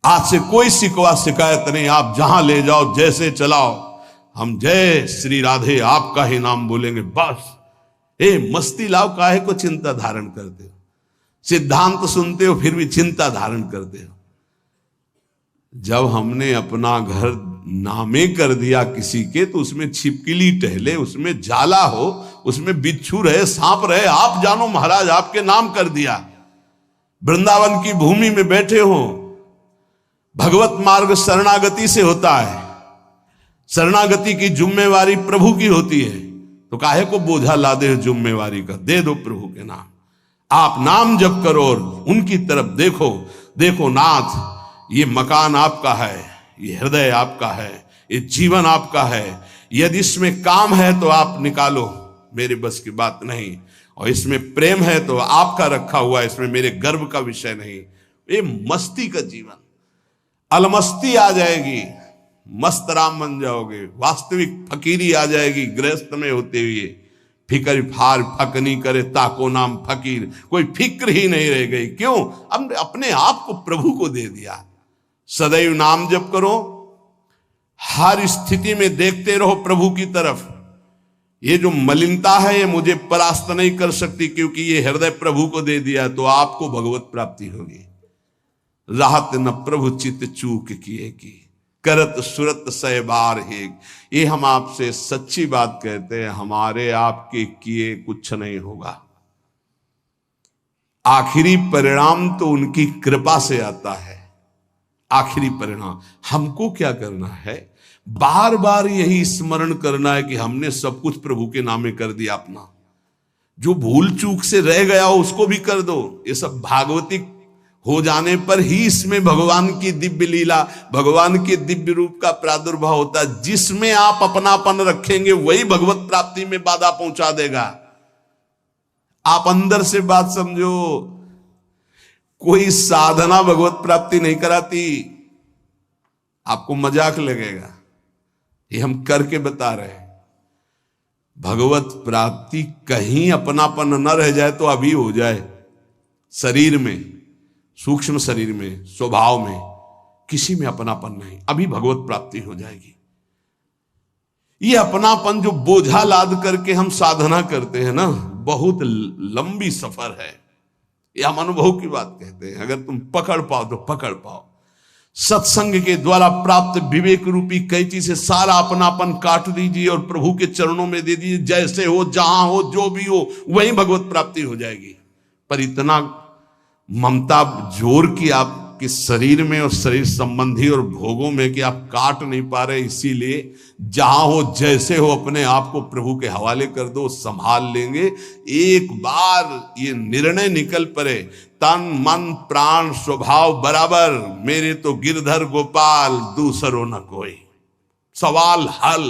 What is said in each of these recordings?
आज से कोई शिकवा शिकायत नहीं, आप जहां ले जाओ जैसे चलाओ, हम जय श्री राधे आपका ही नाम बोलेंगे बस। मस्ती लाओ, काहे को चिंता धारण करते हो? सिद्धांत सुनते हो फिर भी चिंता धारण करते हो। जब हमने अपना घर नामे कर दिया किसी के, तो उसमें छिपकली टहले, उसमें जाला हो, उसमें बिच्छू रहे, सांप रहे, आप जानो महाराज, आपके नाम कर दिया। वृंदावन की भूमि में बैठे हो, भगवत मार्ग शरणागति से होता है, शरणागति की जिम्मेवारी प्रभु की होती है, तो काहे को बोझा लादे जिम्मेवारी का? दे दो प्रभु के नाम, आप नाम जप करो और उनकी तरफ देखो। देखो नाथ, ये मकान आपका है, ये हृदय आपका है, ये जीवन आपका है, यदि इसमें काम है तो आप निकालो, मेरे बस की बात नहीं, और इसमें प्रेम है तो आपका रखा हुआ है, इसमें मेरे गर्व का विषय नहीं। ये मस्ती का जीवन, अलमस्ती आ जाएगी, मस्त राम बन जाओगे, वास्तविक फकीरी आ जाएगी गृहस्थ में होते हुए। फिक्र फार फकनी करे ताको नाम फकीर, कोई फिक्र ही नहीं रह गई। क्यों? हमने अपने आप को प्रभु को दे दिया। सदैव नाम जप करो, हर स्थिति में देखते रहो प्रभु की तरफ। ये जो मलिनता है ये मुझे परास्त नहीं कर सकती, क्योंकि ये हृदय प्रभु को दे दिया, तो आपको भगवत प्राप्ति होगी। राहत न प्रभु चित चूक किए की, करत सुरत सहबार हेग। ये हम आपसे सच्ची बात कहते हैं, हमारे आपके किए कुछ नहीं होगा। आखिरी परिणाम तो उनकी कृपा से आता है। आखिरी परिणाम हमको क्या करना है? बार बार यही स्मरण करना है कि हमने सब कुछ प्रभु के नामे कर दिया अपना। जो भूल चूक से रह गया हो उसको भी कर दो। ये सब भागवतिक हो जाने पर ही इसमें भगवान की दिव्य लीला, भगवान के दिव्य रूप का प्रादुर्भाव होता है। जिसमें आप अपनापन रखेंगे वही भगवत प्राप्ति में बाधा पहुंचा देगा। आप अंदर से बात समझो, कोई साधना भगवत प्राप्ति नहीं कराती। आपको मजाक लगेगा, ये हम करके बता रहे हैं। भगवत प्राप्ति कहीं अपनापन न रह जाए तो अभी हो जाए। शरीर में, सूक्ष्म शरीर में, स्वभाव में, किसी में अपनापन नहीं, अभी भगवत प्राप्ति हो जाएगी। ये अपनापन जो बोझा लाद करके हम साधना करते हैं ना, बहुत लंबी सफर है। ये हम अनुभव की बात कहते हैं। अगर तुम पकड़ पाओ तो पकड़ पाओ। सत्संग के द्वारा प्राप्त विवेक रूपी कैंची से सारा अपनापन काट दीजिए और प्रभु के चरणों में दे दीजिए। जैसे हो, जहां हो, जो भी हो, वही भगवत प्राप्ति हो जाएगी। पर इतना ममता जोर की आपके शरीर में और शरीर संबंधी और भोगों में कि आप काट नहीं पा रहे। इसीलिए जहां हो, जैसे हो, अपने आप को प्रभु के हवाले कर दो, संभाल लेंगे। एक बार ये निर्णय निकल पड़े, तन मन प्राण स्वभाव बराबर, मेरे तो गिरधर गोपाल दूसरो न कोई। सवाल हल,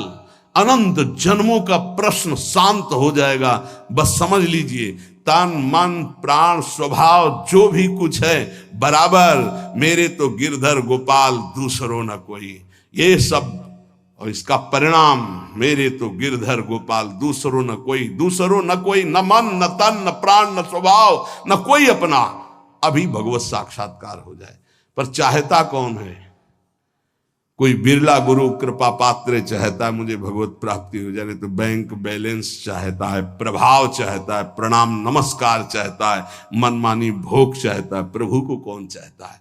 अनंत जन्मों का प्रश्न शांत हो जाएगा। बस समझ लीजिए, तन मन प्राण स्वभाव जो भी कुछ है बराबर, मेरे तो गिरधर गोपाल दूसरो न कोई। ये सब और इसका परिणाम, मेरे तो गिरधर गोपाल दूसरो न कोई। दूसरो न कोई, न मन न तन न प्राण न स्वभाव न कोई अपना। अभी भगवत साक्षात्कार हो जाए। पर चाहता कौन है? कोई बिरला गुरु कृपा पात्र चाहता है मुझे भगवत प्राप्ति हो जाए, तो बैंक बैलेंस चाहता है, प्रभाव चाहता है, प्रणाम नमस्कार चाहता है, मनमानी भोग चाहता है। प्रभु को कौन चाहता है?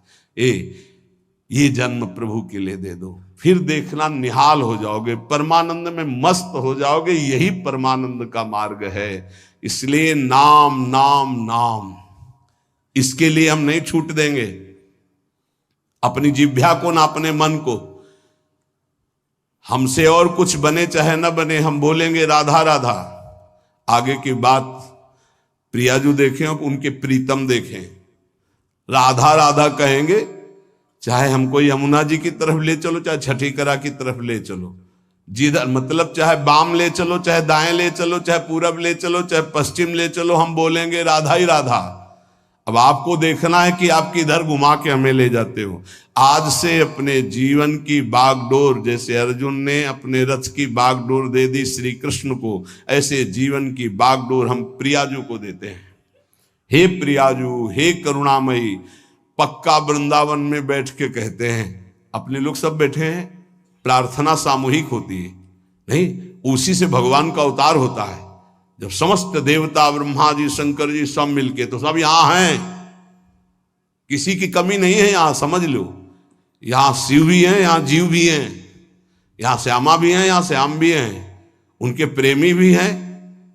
ये जन्म प्रभु के लिए दे दो, फिर देखना निहाल हो जाओगे, परमानंद में मस्त हो जाओगे। यही परमानंद का मार्ग है। इसलिए नाम नाम नाम, इसके लिए हम नहीं छूट देंगे अपनी जिह्वा को ना अपने मन को। हमसे और कुछ बने चाहे न बने, हम बोलेंगे राधा राधा। आगे की बात प्रियाजू देखें और उनके प्रीतम देखें, राधा राधा कहेंगे। चाहे हमको यमुना जी की तरफ ले चलो, चाहे छठीकरा की तरफ ले चलो, जिधर मतलब चाहे बाम ले चलो, चाहे दाएं ले चलो, चाहे पूरब ले चलो, चाहे पश्चिम ले चलो, हम बोलेंगे राधा ही राधा। अब आपको देखना है कि आप किधर घुमा के हमें ले जाते हो। आज से अपने जीवन की बागडोर, जैसे अर्जुन ने अपने रथ की बागडोर दे दी श्री कृष्ण को, ऐसे जीवन की बागडोर हम प्रियाजू को देते हैं। हे प्रियाजू, हे करुणामयी, पक्का वृंदावन में बैठ के कहते हैं, अपने लोग सब बैठे हैं, प्रार्थना सामूहिक होती है, नहीं, उसी से भगवान का अवतार होता है। जब समस्त देवता, ब्रह्मा जी, शंकर जी सब मिलके, तो सब यहां हैं, किसी की कमी नहीं है यहां, समझ लो। यहां शिव भी हैं, यहां जीव भी हैं, यहां श्यामा भी हैं, यहां श्याम भी हैं, उनके प्रेमी भी हैं,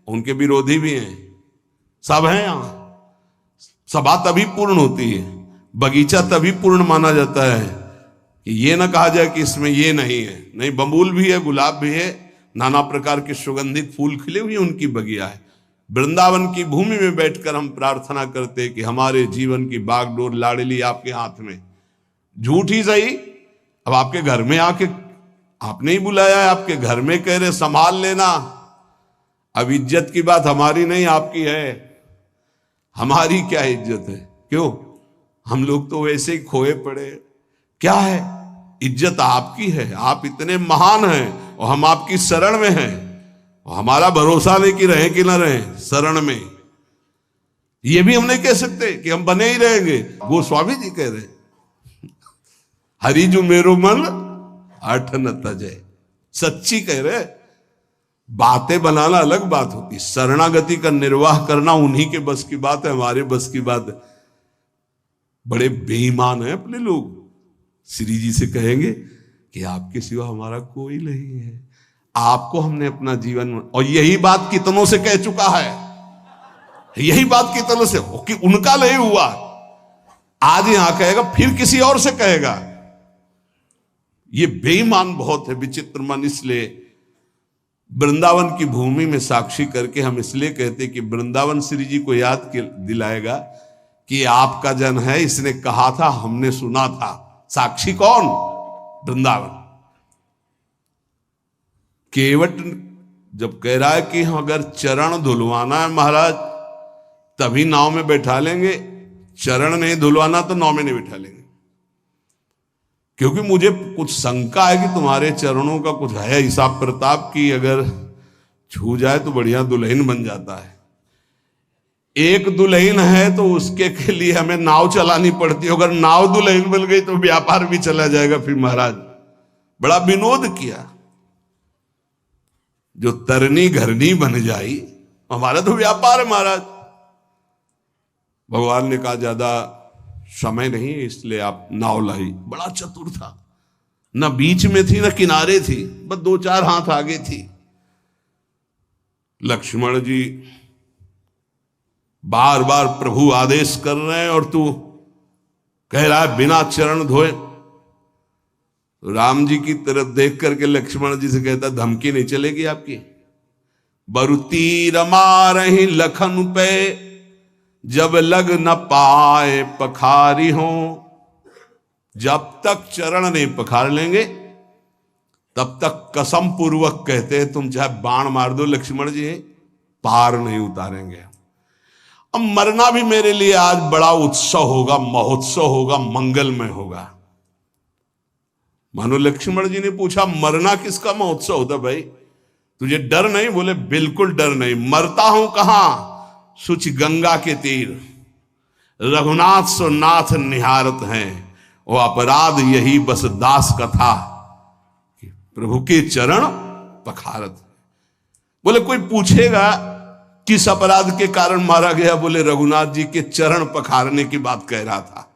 उनके विरोधी भी हैं, सब हैं यहां। सभा तभी पूर्ण होती है, बगीचा तभी पूर्ण माना जाता है कि ये ना कहा जाए कि इसमें ये नहीं है। नहीं, बबूल भी है, गुलाब भी है, नाना प्रकार के सुगंधित फूल खिले हुए उनकी बगिया है। वृंदावन की भूमि में बैठकर हम प्रार्थना करते कि हमारे जीवन की बागडोर लाडली आपके हाथ में। झूठ ही सही, अब आपके घर में आके आपने ही बुलाया है, आपके घर में कह रहे संभाल लेना। अब इज्जत की बात हमारी नहीं, आपकी है। हमारी क्या इज्जत है? क्यों? हम लोग तो वैसे ही खोए पड़े। क्या है? इज्जत आपकी है, आप इतने महान हैं और हम आपकी शरण में हैं, और हमारा भरोसा नहीं कि रहे कि ना रहे शरण में। ये भी हम नहीं कह सकते कि हम बने ही रहेंगे। गोस्वामी जी कह रहे, हरि जो मेरो मन अठ न तजय। सच्ची कह रहे, बातें बनाना अलग बात होती, शरणागति का निर्वाह करना उन्हीं के बस की बात है, हमारे बस की बात है। बड़े बेईमान हैं अपने लोग। श्री जी से कहेंगे कि आपके सिवा हमारा कोई नहीं है, आपको हमने अपना जीवन, और यही बात कितनों से कह चुका है, यही बात कितनों से, कि उनका नहीं हुआ, आज यहां कहेगा, फिर किसी और से कहेगा। ये बेईमान बहुत है, विचित्र मन। इसलिए वृंदावन की भूमि में साक्षी करके हम इसलिए कहते कि वृंदावन श्री जी को याद दिलाएगा कि आपका जन है, इसने कहा था, हमने सुना था। साक्षी कौन? वृंदावन। केवट जब कह रहा है कि अगर चरण धुलवाना है महाराज तभी नाव में बैठा लेंगे, चरण नहीं धुलवाना तो नाव में नहीं बैठा लेंगे, क्योंकि मुझे कुछ शंका है कि तुम्हारे चरणों का कुछ है हिसाब प्रताप की, अगर छू जाए तो बढ़िया दुल्हन बन जाता है। एक दुल्हन है तो उसके के लिए हमें नाव चलानी पड़ती है, अगर नाव दुल्हन बन गई तो व्यापार भी चला जाएगा। फिर महाराज बड़ा विनोद किया, जो तरनी घरनी बन जाई, हमारा तो व्यापार है महाराज। भगवान ने कहा ज्यादा समय नहीं है, इसलिए आप नाव लाई। बड़ा चतुर था, न बीच में थी न किनारे थी, बस 2-4 हाथ आगे थी। लक्ष्मण जी बार बार प्रभु आदेश कर रहे हैं और तू कह रहा है बिना चरण धोए। राम जी की तरफ देख करके लक्ष्मण जी से कहता, धमकी नहीं चलेगी आपकी। बरु तीर मारहि लखन पे, जब लग न पाए पखारी हो। जब तक चरण नहीं पखार लेंगे तब तक कसम पूर्वक कहते हैं, तुम चाहे बाण मार दो लक्ष्मण जी, पार नहीं उतारेंगे। अब मरना भी मेरे लिए आज बड़ा उत्सव होगा, महोत्सव होगा, मंगलमय होगा। मानो लक्ष्मण जी ने पूछा, मरना किसका महोत्सव होता भाई? तुझे डर नहीं? बोले बिल्कुल डर नहीं। मरता हूं कहां? सुच गंगा के तीर, रघुनाथ सो नाथ निहारत हैं, वो अपराध यही बस दास कथा, प्रभु के चरण पखारत। बोले कोई पूछेगा किस अपराध के कारण मारा गया? बोले रघुनाथ जी के चरण पखारने की बात कह रहा था।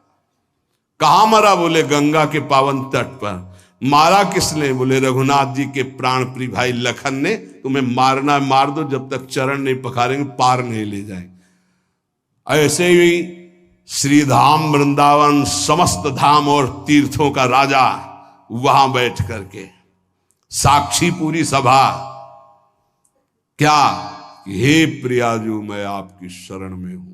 कहां मरा? बोले गंगा के पावन तट पर। मारा किसने? बोले रघुनाथ जी के प्राण प्रिय भाई लखन ने। तुम्हें मारना मार दो, जब तक चरण नहीं पखारेंगे पार नहीं ले जाएंगे। ऐसे ही श्री धाम वृंदावन समस्त धाम और तीर्थों का राजा वहां बैठ करके साक्षी पूरी सभा, क्या हे प्रियाजू मैं आपकी शरण में हूं।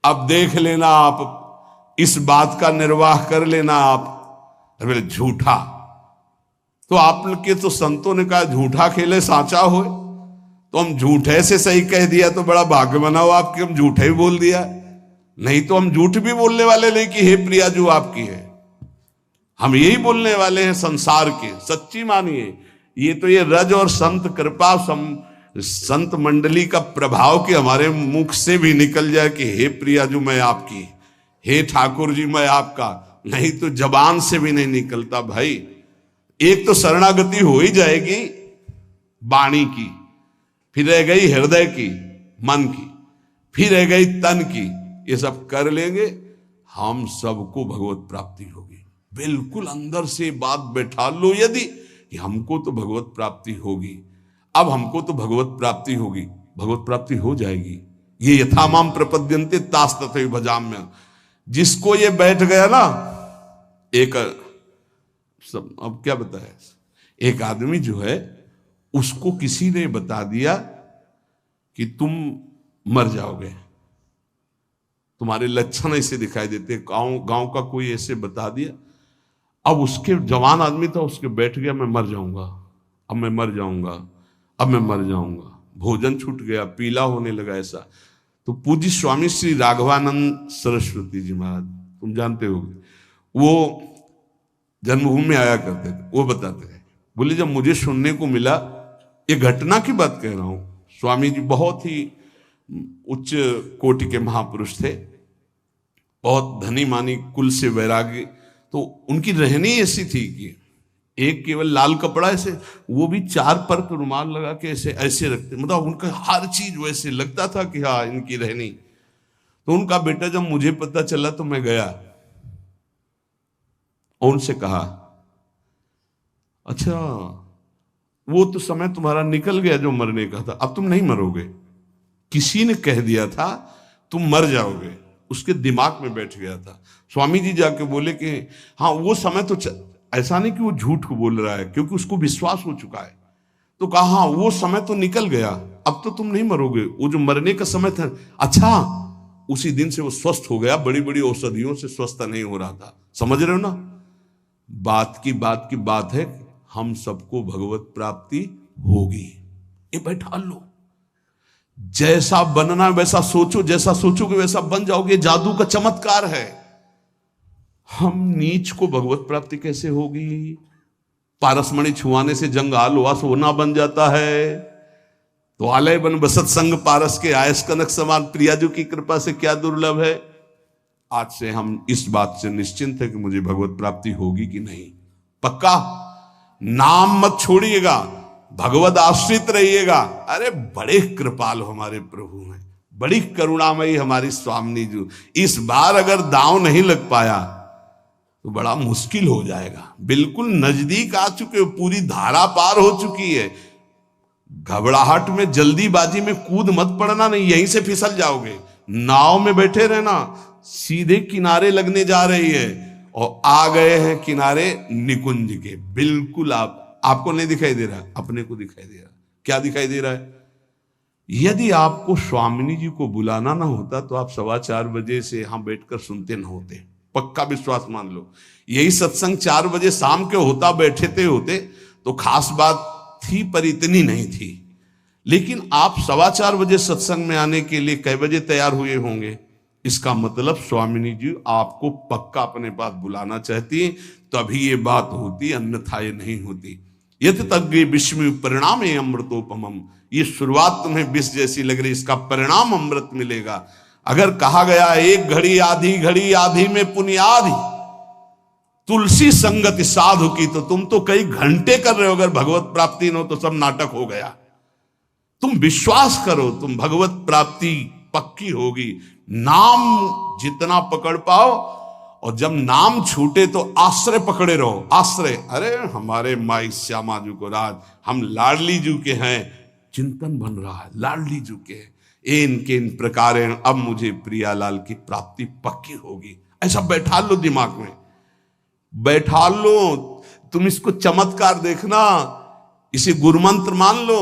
अब देख लेना, आप इस बात का निर्वाह कर लेना। आप बोले झूठा, तो आपके तो संतों ने कहा झूठा खेले साचा हो, तो हम झूठे से सही कह दिया तो बड़ा भाग्य बनाओ आपके, हम झूठे ही बोल दिया। नहीं तो हम झूठ भी बोलने वाले नहीं कि हे प्रियाजू आपकी है, हम यही बोलने वाले हैं संसार के। सच्ची मानिए, ये तो ये रज और संत कृपा संत मंडली का प्रभाव कि हमारे मुख से भी निकल जाए कि हे प्रियाजू मैं आपकी, हे ठाकुर जी मैं आपका, नहीं तो जबान से भी नहीं निकलता भाई। एक तो शरणागति हो ही जाएगी वाणी की, फिर रह गई हृदय की, मन की, फिर रह गई तन की। ये सब कर लेंगे, हम सबको भगवत प्राप्ति होगी। बिल्कुल अंदर से बात बैठा लो यदि कि हमको तो भगवत प्राप्ति होगी, अब हमको तो भगवत प्राप्ति होगी, भगवत प्राप्ति हो जाएगी। ये यथा माम प्रपद्यन्ते तास तथैव भजाम्यहम्। जिसको ये बैठ गया ना, एक सब अब क्या बताया, एक आदमी जो है उसको किसी ने बता दिया कि तुम मर जाओगे, तुम्हारे लक्षण ऐसे दिखाई देते, गांव का कोई ऐसे बता दिया। अब उसके जवान आदमी था, उसके बैठ गया मैं मर जाऊंगा, अब मैं मर जाऊंगा, अब मैं मर जाऊंगा। भोजन छूट गया, पीला होने लगा ऐसा। तो पूज्य स्वामी श्री राघवानंद सरस्वती जी महाराज, तुम जानते होगे, वो जन्मभूमि में आया करते थे। वो बताते थे, बोले जब मुझे सुनने को मिला, ये घटना की बात कह रहा हूं, स्वामी जी बहुत ही उच्च कोटि के महापुरुष थे, बहुत धनी मानी कुल से वैरागी। तो उनकी रहनी ऐसी थी कि एक केवल लाल कपड़ा ऐसे, वो भी 4 परत रुमाल लगा के ऐसे ऐसे रखते, मतलब उनका हर चीज वैसे लगता था कि हाँ इनकी रहनी। तो उनका बेटा जब मुझे पता चला तो मैं गया और उनसे कहा, अच्छा वो तो समय तुम्हारा निकल गया जो मरने का था, अब तुम नहीं मरोगे। किसी ने कह दिया था तुम मर जाओगे, उसके दिमाग में बैठ गया था। स्वामी जी जाके बोले कि हाँ वो समय तो ऐसा नहीं कि वो झूठ को बोल रहा है, क्योंकि उसको विश्वास हो चुका है। तो कहा हाँ वो समय तो निकल गया, अब तो तुम नहीं मरोगे, वो जो मरने का समय था। अच्छा, उसी दिन से वो स्वस्थ हो गया, बड़ी बड़ी औषधियों से स्वस्थ नहीं हो रहा था। समझ रहे हो ना, बात की बात है, हम सबको भगवत प्राप्ति होगी। ये बैठा लो, जैसा बनना वैसा सोचो, जैसा सोचोगे वैसा बन जाओगे। जादू का चमत्कार है। हम नीच को भगवत प्राप्ति कैसे होगी? पारसमणि छुआने से जंगाल हुआ सोना बन जाता है। तो आलय बन बसत संग पारस के, आयस कनक समान, प्रियाजू की कृपा से क्या दुर्लभ है। आज से हम इस बात से निश्चिंत है कि मुझे भगवत प्राप्ति होगी कि नहीं। पक्का नाम मत छोड़िएगा, भगवत आश्रित रहिएगा। अरे बड़े कृपाल हमारे प्रभु हैं, बड़ी करुणामयी हमारी स्वामिनी जी। इस बार अगर दांव नहीं लग पाया तो बड़ा मुश्किल हो जाएगा। बिल्कुल नजदीक आ चुके हो, पूरी धारा पार हो चुकी है। घबराहट में जल्दीबाजी में कूद मत पड़ना, नहीं यहीं से फिसल जाओगे। नाव में बैठे रहना, सीधे किनारे लगने जा रही है और आ गए हैं किनारे निकुंज के। बिल्कुल आपको नहीं दिखाई दे रहा, अपने को दिखाई दे रहा। क्या दिखाई दे रहा है? यदि आपको स्वामिनी जी को बुलाना ना होता तो आप 4:15 बजे से यहां बैठकर सुनते ना होते। पक्का विश्वास मान लो। यही सत्संग 4 बजे शाम के होता, बैठे होते तो खास बात थी, पर इतनी नहीं थी। लेकिन आप 4:15 बजे सत्संग में आने के लिए कै बजे तैयार हुए होंगे? इसका मतलब स्वामिनी जी आपको पक्का अपने पास बुलाना चाहती, तभी ये बात होती, अन्यथा ये नहीं होती। यत तज्ञ विस्मय परिणाम अमृतोपमम। ये शुरुआत तुम्हें विष जैसी लग रही, इसका परिणाम अमृत मिलेगा। अगर कहा गया एक घड़ी आधी में पुनियादि, तुलसी संगति साधु की, तो तुम तो कई घंटे कर रहे हो। अगर भगवत प्राप्ति न हो तो सब नाटक हो गया। तुम विश्वास करो, तुम भगवत प्राप्ति पक्की होगी। नाम जितना पकड़ पाओ, और जब नाम छूटे तो आश्रय पकड़े रहो। आश्रय, अरे हमारे माई श्यामा जी को राज, हम लाडली जी के हैं, चिंतन बन रहा है लाडली जी के। इनके इन प्रकार अब मुझे प्रियालाल की प्राप्ति पक्की होगी। ऐसा बैठा लो दिमाग में, बैठा लो। तुम इसको चमत्कार देखना, इसे गुरुमंत्र मान लो।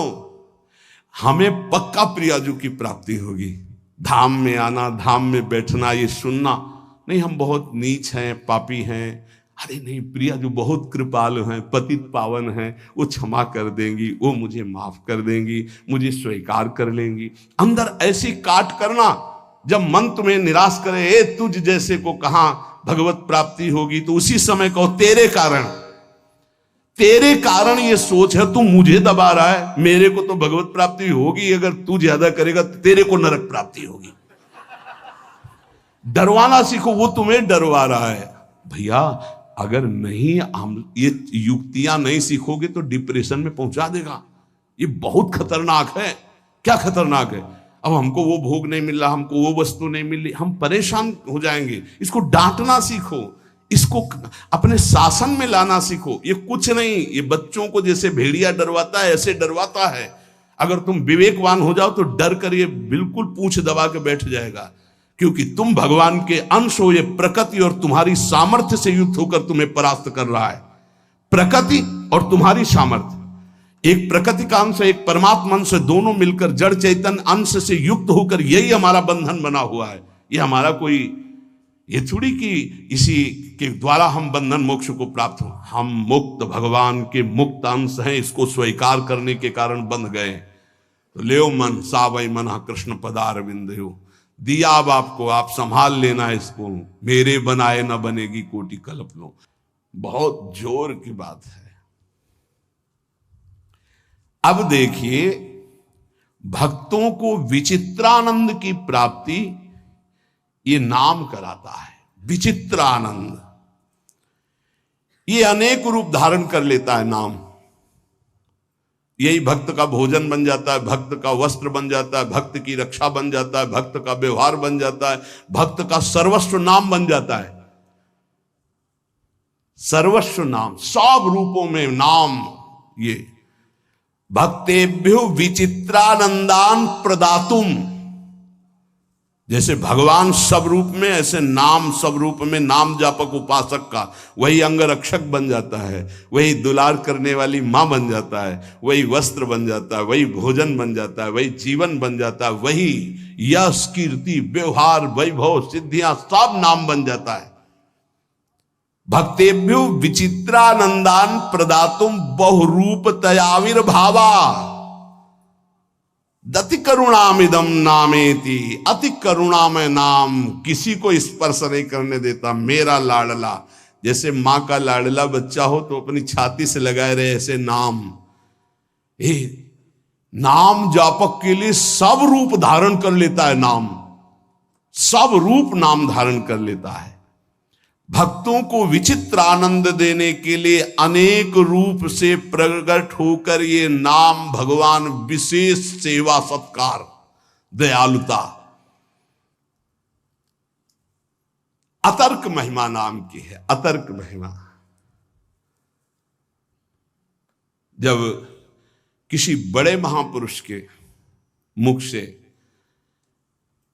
हमें पक्का प्रियाजू की प्राप्ति होगी। धाम में आना, धाम में बैठना, ये सुनना नहीं हम बहुत नीच हैं, पापी हैं। अरे नहीं, प्रिया जो बहुत कृपालु हैं, पतित पावन हैं, वो क्षमा कर देंगी, वो मुझे माफ कर देंगी, मुझे स्वीकार कर लेंगी। अंदर ऐसी काट करना, जब मन तुम्हें निराश करे, ए तुझ जैसे को कहां भगवत प्राप्ति होगी, तो उसी समय कहो तेरे कारण ये सोच है, तू मुझे दबा रहा है, मेरे को तो भगवत प्राप्ति होगी। अगर तू ज्यादा करेगा तो तेरे को नरक प्राप्ति होगी। डरवाना सीखो, वो तुम्हें डरवा रहा है। भैया अगर नहीं हम ये युक्तियां नहीं सीखोगे तो डिप्रेशन में पहुंचा देगा। ये बहुत खतरनाक है। क्या खतरनाक है? अब हमको वो भोग नहीं मिल रहा, हमको वो वस्तु नहीं मिल रही, हम परेशान हो जाएंगे। इसको डांटना सीखो, इसको अपने शासन में लाना सीखो। ये कुछ नहीं, ये बच्चों को जैसे भेड़िया डरवाता है ऐसे डरवाता है। अगर तुम विवेकवान हो जाओ तो डर कर ये बिल्कुल पूंछ दबा के बैठ जाएगा, क्योंकि तुम भगवान के अंश हो। ये प्रकृति और तुम्हारी सामर्थ्य से युक्त होकर तुम्हें परास्त कर रहा है। प्रकृति और तुम्हारी सामर्थ्य, एक प्रकृति का अंश, एक परमात्मा अंश, दोनों मिलकर जड़ चैतन अंश से युक्त होकर यही हमारा बंधन बना हुआ है। ये हमारा कोई ये थोड़ी कि इसी के द्वारा हम बंधन मोक्ष को प्राप्त हो। हम मुक्त भगवान के मुक्त अंश हैं, इसको स्वीकार करने के कारण बंध गए। तो ले मन सावई मना कृष्ण पदार बिंदु, दिया अब आपको, आप संभाल लेना इसको। मेरे बनाए न बनेगी कोटि कल्प लो। बहुत जोर की बात है। अब देखिए, भक्तों को विचित्रानंद की प्राप्ति ये नाम कराता है। विचित्रानंद ये अनेक रूप धारण कर लेता है नाम। यही भक्त का भोजन बन जाता है, भक्त का वस्त्र बन जाता है, भक्त की रक्षा बन जाता है, भक्त का व्यवहार बन जाता है, भक्त का सर्वस्व नाम बन जाता है। सर्वस्व नाम, सब रूपों में नाम। ये भक्तेभ्यो विचित्रानंदान प्रदातुम, जैसे भगवान सब रूप में, ऐसे नाम सब रूप में। नाम जापक उपासक का वही अंगरक्षक बन जाता है, वही दुलार करने वाली मां बन जाता है, वही वस्त्र बन जाता है, वही भोजन बन जाता है, वही जीवन बन जाता है, वही यश कीर्ति व्यवहार वैभव सिद्धियां सब नाम बन जाता है। भक्तेभ्यो विचित्रानंदान प्रदातुम बहुरूप तयाविर्भावा दति करुणामिदम नामेति। अति करुणामय नाम, किसी को स्पर्श नहीं करने देता। मेरा लाडला, जैसे मां का लाडला बच्चा हो तो अपनी छाती से लगाए रहे, ऐसे नाम। नाम जापक के लिए सब रूप धारण कर लेता है नाम, सब रूप नाम धारण कर लेता है। भक्तों को विचित्र आनंद देने के लिए अनेक रूप से प्रकट होकर ये नाम भगवान विशेष सेवा सत्कार दयालुता अतर्क महिमा नाम की है। अतर्क महिमा, जब किसी बड़े महापुरुष के मुख से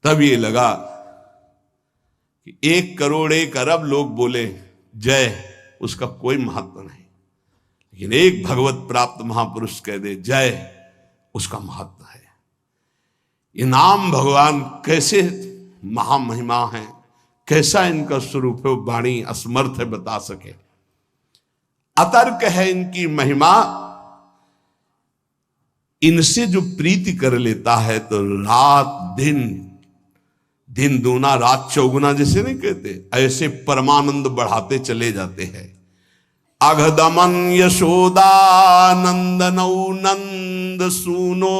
तब ये लगा कि 1 करोड़ 1 अरब लोग बोले जय, उसका कोई महत्व नहीं, लेकिन एक भगवत प्राप्त महापुरुष कह दे जय, उसका महत्व है। ये नाम भगवान कैसे महामहिमा है, कैसा इनका स्वरूप है, वाणी असमर्थ है बता सके। अतर्क है इनकी महिमा। इनसे जो प्रीति कर लेता है तो रात दिन, दिन दूना रात चौगुना जैसे नहीं कहते, ऐसे परमानंद बढ़ाते चले जाते हैं। अघदमन यशोदा नंदनौ नंद सूनो,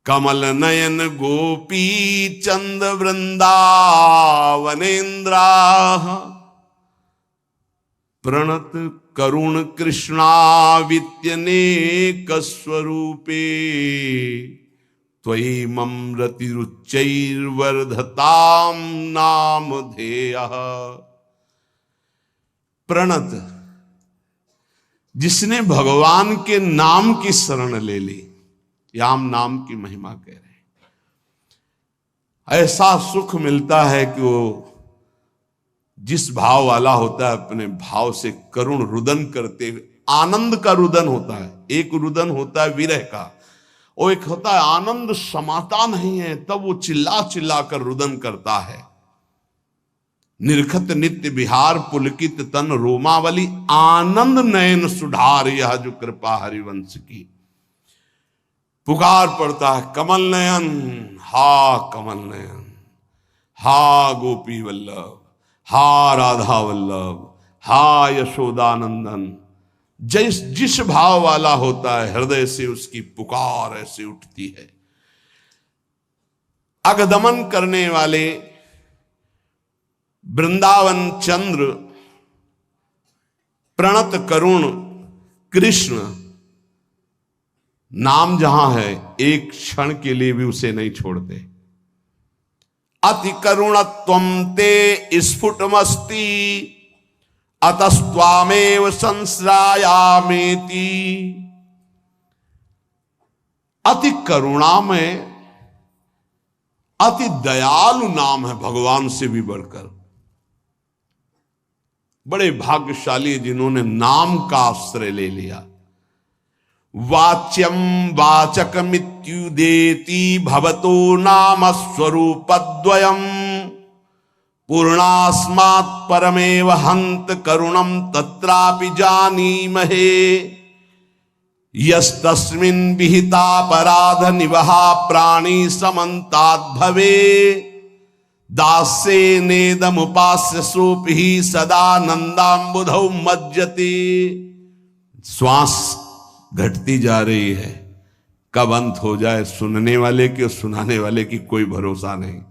कमल नयन गोपी चंद वृंदावनेन्द्रा, प्रणत करुण कृष्णावित्यनेक स्वरूपे, त्वयि ममृतिरुच्चैर्वर्धताम नामधेयः। प्रणत, जिसने भगवान के नाम की शरण ले ली, याम नाम की महिमा कह रहे हैं। ऐसा सुख मिलता है कि वो जिस भाव वाला होता है अपने भाव से करुण रुदन करते हुए, आनंद का रुदन होता है। एक रुदन होता है विरह का, और एक होता है आनंद समाता नहीं है तब वो चिल्ला चिल्ला कर रुदन करता है। निरखत नित्य विहार पुलकित तन रोमावली, आनंद नयन सुधार यह जो कृपा हरिवंश की। पुकार पड़ता है कमल नयन, हा कमल नयन, हा गोपी वल्लभ, हा राधा वल्लभ, हा यशोदानंदन। जिस भाव वाला होता है हृदय से उसकी पुकार ऐसे उठती है। अगदमन करने वाले वृंदावन चंद्र प्रणत करुण कृष्ण, नाम जहां है एक क्षण के लिए भी उसे नहीं छोड़ते। अति करुणत्वं ते स्फुटमस्ति अतस्त्वामेव संश्रायामेति। अति करुणामय, अति दयालु नाम है भगवान से भी बढ़कर। बड़े भाग्यशाली जिन्होंने नाम का आश्रय ले लिया। वाच्यम वाचकमित्युदेति भवतो नाम स्वरूपद्वयम् पूर्णास्मात् परमेव हन्त करुणं तत्रापि जानीमहे। यस्तस्मिन् विहितापराध निवहा प्राणी समन्ताद् भवे दास्ये नेदमुपास्य सोऽपि सदानन्दाम्बुधौ मज्जते। श्वास घटती जा रही है, कब अंत हो जाए सुनने वाले की और सुनाने वाले की कोई भरोसा नहीं।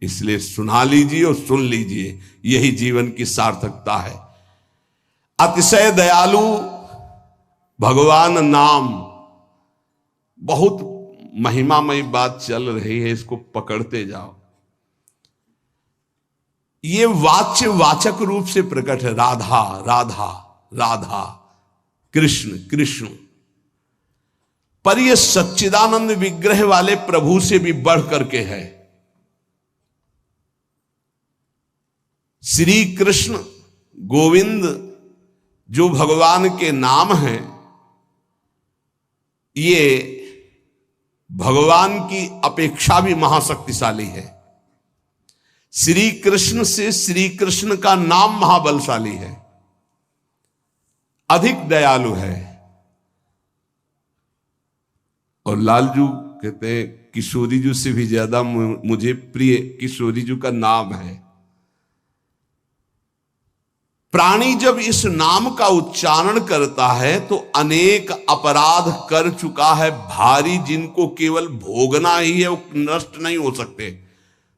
इसलिए सुना लीजिए और सुन लीजिए, यही जीवन की सार्थकता है। अतिशय दयालु भगवान नाम, बहुत महिमामयी बात चल रही है, इसको पकड़ते जाओ। ये वाच्य वाचक रूप से प्रकट है, राधा राधा राधा, कृष्ण कृष्ण। पर यह सच्चिदानंद विग्रह वाले प्रभु से भी बढ़ करके है। श्री कृष्ण गोविंद जो भगवान के नाम हैं, ये भगवान की अपेक्षा भी महाशक्तिशाली है। श्री कृष्ण से श्री कृष्ण का नाम महाबलशाली है, अधिक दयालु है। और लालजू कहते हैं किशोरी जी से भी ज्यादा मुझे प्रिय किशोरी जी का नाम है। प्राणी जब इस नाम का उच्चारण करता है तो अनेक अपराध कर चुका है भारी, जिनको केवल भोगना ही है, वो नष्ट नहीं हो सकते।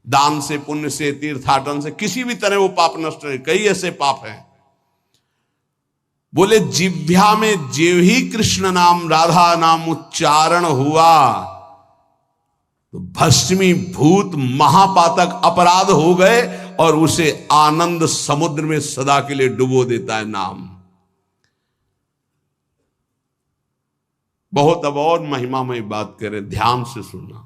दान से, पुण्य से, तीर्थाटन से, किसी भी तरह वो पाप नष्ट नहीं। कई ऐसे पाप हैं। बोले जिह्वा में जेव ही कृष्ण नाम राधा नाम उच्चारण हुआ तो भस्मीभूत महापातक अपराध हो गए, और उसे आनंद समुद्र में सदा के लिए डुबो देता है नाम। बहुत अब और महिमामय बात करें, ध्यान से सुनना।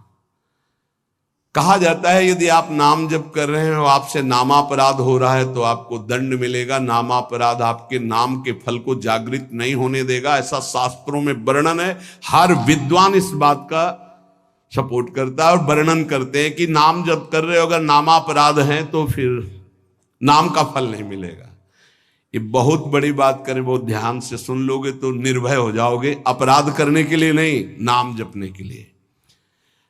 कहा जाता है यदि आप नाम जप कर रहे हैं और आपसे नामापराध हो रहा है तो आपको दंड मिलेगा। नामापराध आपके नाम के फल को जागृत नहीं होने देगा, ऐसा शास्त्रों में वर्णन है। हर विद्वान इस बात का सपोर्ट करता है और वर्णन करते हैं कि नाम जप कर रहे हो, अगर नामापराध है तो फिर नाम का फल नहीं मिलेगा। ये बहुत बड़ी बात करें, बहुत ध्यान से सुन लोगे तो निर्भय हो जाओगे। अपराध करने के लिए नहीं, नाम जपने के लिए।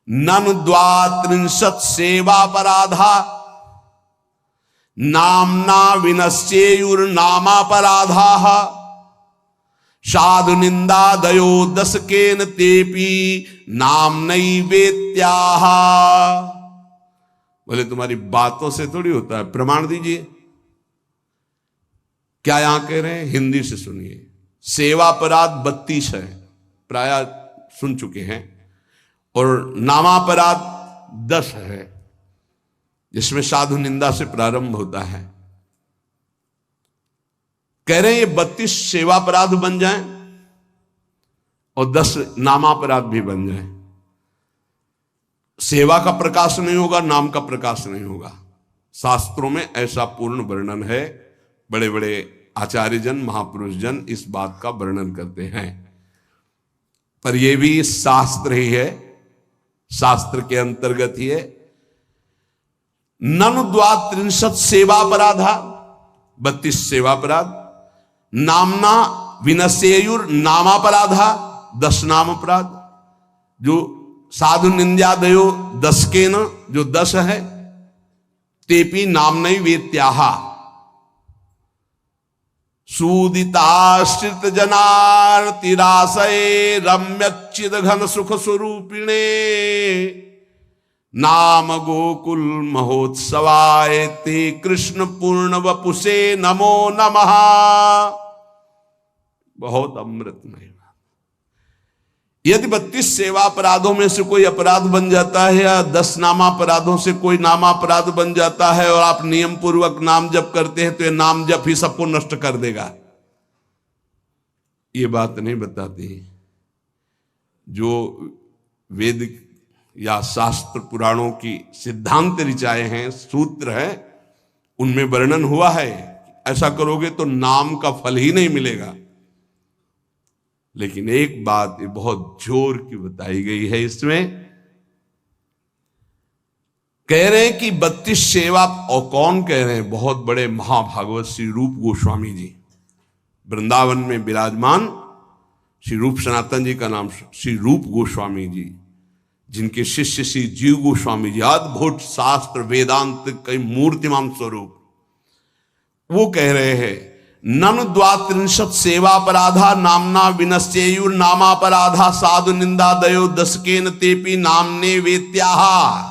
ननु द्वात्रिंशत् सेवापराधा नाम्ना विनश्येयुर्नामापराधाः साधु निंदादयो दशकेन तेपि नाम्नैवेत्याः। बोले तुम्हारी बातों से थोड़ी होता है, प्रमाण दीजिए। क्या यहां कह रहे हैं, हिंदी से सुनिए। सेवापराध 32 है, प्राय सुन चुके हैं, और नामापराध 10 है, जिसमें साधु निंदा से प्रारंभ होता है। कह रहे हैं ये 32 सेवापराध बन जाएं और 10 नामापराध भी बन जाएं। सेवा का प्रकाश नहीं होगा, नाम का प्रकाश नहीं होगा। शास्त्रों में ऐसा पूर्ण वर्णन है। बड़े बड़े आचार्यजन, महापुरुष जन इस बात का वर्णन करते हैं। पर यह भी शास्त्र ही है, शास्त्र के अंतर्गत ही है। ननु द्वात्रिंशत् सेवापराधा, 32 सेवापराध। नामना विनश्येयुर नामापराधा, 10 नाम अपराध। जो साधु निंद्यादयो 10 के न, जो 10 है। तेपि नामनई वेत्याहा सूदिताश्रित जनार्तिराशये रम्यच्चिद घन सुख स्वरूपिणे नाम गोकुल महोत्सवाय ते कृष्ण पूर्ण वपुषे नमो नमः। बहुत अमृतमय। यदि 32 सेवा अपराधों में से कोई अपराध बन जाता है या 10 नामापराधों से कोई नामापराध बन जाता है और आप नियम पूर्वक नाम जप करते हैं तो ये नाम जप ही सबको नष्ट कर देगा, ये बात नहीं बताती। जो वेद या शास्त्र पुराणों की सिद्धांत ऋचाएं हैं, सूत्र हैं, उनमें वर्णन हुआ है ऐसा करोगे तो नाम का फल ही नहीं मिलेगा। लेकिन एक बात ये बहुत जोर की बताई गई है इसमें, कह रहे हैं कि 32 सेवा, और कौन कह रहे हैं? बहुत बड़े महाभागवत श्री रूप गोस्वामी जी, वृंदावन में विराजमान श्री रूप सनातन जी का नाम श्री रूप गोस्वामी जी, जिनके शिष्य श्री जीव गोस्वामी जी, अद्भुत शास्त्र वेदांत कई मूर्तिमान स्वरूप, वो कह रहे हैं ननु 32 सेवापराधा नामना विनश्चेयुर्नामापराधा साधु निंदा दयो दशकेन तेपि नामने वेत्याहा।